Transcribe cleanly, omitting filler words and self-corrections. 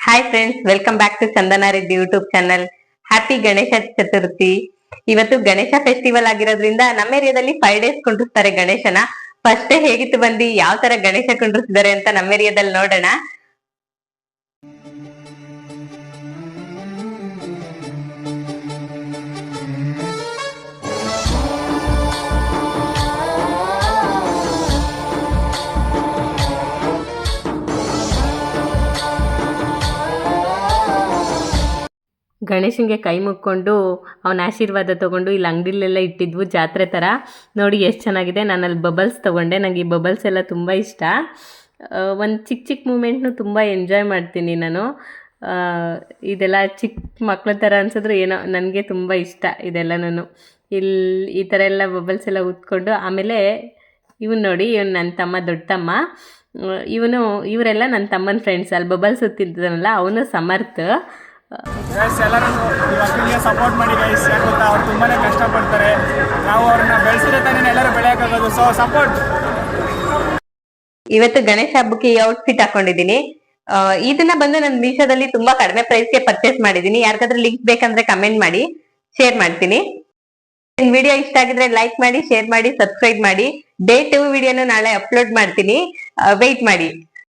Hi friends, welcome back to Chandana Reddy YouTube channel. Happy Ganesha Chaturthi. ಇವತ್ತು Ganesha festival ಆಗಿರೋದ್ರಿಂದ ನಮ್ಮ ಏರಿಯಾದಲ್ಲಿ 5 ಡೇಸ್ ಕುಂಡ್ರಿಸ್ತಾರೆ ಗಣೇಶನ. ಫಸ್ಟ್ ಡೇ ಹೇಗಿತ್ತು ಬಂದು ಯಾವ ತರ ಗಣೇಶ ಕುಂಡ್ರಿಸಿದ್ದಾರೆ ಅಂತ ನಮ್ಮ ಏರಿಯಾದಲ್ಲಿ ನೋಡೋಣ. ಗಣೇಶನ್ಗೆ ಕೈ ಮುಕ್ಕೊಂಡು ಅವನ ಆಶೀರ್ವಾದ ತೊಗೊಂಡು ಇಲ್ಲಿ ಅಂಗಡಿಲೆಲ್ಲ ಇಟ್ಟಿದ್ವು ಜಾತ್ರೆ ಥರ. ನೋಡಿ ಎಷ್ಟು ಚೆನ್ನಾಗಿದೆ. ನಾನು ಅಲ್ಲಿ ಬಬಲ್ಸ್ ತೊಗೊಂಡೆ. ನನಗೆ ಈ ಬಬಲ್ಸ್ ಎಲ್ಲ ತುಂಬ ಇಷ್ಟ. ಒಂದು ಚಿಕ್ಕ ಚಿಕ್ಕ ಮೂಮೆಂಟ್ನು ತುಂಬ ಎಂಜಾಯ್ ಮಾಡ್ತೀನಿ ನಾನು. ಇದೆಲ್ಲ ಚಿಕ್ಕ ಮಕ್ಳ ಥರ ಅನ್ಸಿದ್ರು ಏನೋ ನನಗೆ ತುಂಬ ಇಷ್ಟ ಇದೆಲ್ಲನೂ. ಇಲ್ಲಿ ಈ ಥರ ಎಲ್ಲ ಬಬಲ್ಸ್ ಎಲ್ಲ ಉತ್ಕೊಂಡು ಆಮೇಲೆ ಇವನು ನೋಡಿ, ಇವನು ನನ್ನ ತಮ್ಮ, ದೊಡ್ಡ ತಮ್ಮ. ಇವರೆಲ್ಲ ನನ್ನ ತಮ್ಮನ ಫ್ರೆಂಡ್ಸ್. ಅಲ್ಲಿ ಬಬಲ್ಸ್ ಉತ್ತಿದ್ದಾನಲ್ಲ ಅವನು ಸಮರ್ಥ. ಎಲ್ಲರೂ ಮಕ್ಕಳಿಗೆ ಸಪೋರ್ಟ್ ಮಾಡಿ ಗೈಸ್. ಯಾಕೆ ಗೊತ್ತಾ, ಅವ್ರು ತುಂಬಾ ಕಷ್ಟಪಡ್ತಾರೆ. ನಾವು ಅವ್ರನ್ನ ಬೆಳೆಸಿದ್ರೆ ತಾನೇ ಎಲ್ಲರೂ ಬೆಳೆಯೋಕ್ಕಾಗೋದು. So support. ಇವತ್ತು ಗಣೇಶ ಹಬ್ಬಕ್ಕೆ ಈ ಔಟ್ಫಿಟ್ ಹಾಕೊಂಡಿದ್ದೀನಿ. ಇದನ್ನ ಬಂದು ನಾನು ಮೀಶೋದಲ್ಲಿ ತುಂಬಾ ಕಡಿಮೆ ಪ್ರೈಸ್ಗೆ ಪರ್ಚೇಸ್ ಮಾಡಿದ್ದೀನಿ. ಯಾರಿಗಾದ್ರೂ ಲಿಂಕ್ ಬೇಕಂದ್ರೆ ಕಮೆಂಟ್ ಮಾಡಿ, ಶೇರ್ ಮಾಡ್ತೀನಿ. ವಿಡಿಯೋ ಇಷ್ಟ ಆಗಿದ್ರೆ ಲೈಕ್ ಮಾಡಿ, ಶೇರ್ ಮಾಡಿ, ಸಬ್ಸ್ಕ್ರೈಬ್ ಮಾಡಿ. ಡೇ 2 ವಿಡಿಯೋನು ನಾಳೆ ಅಪ್ಲೋಡ್ ಮಾಡ್ತೀನಿ, ವೆಯ್ಟ್ ಮಾಡಿ.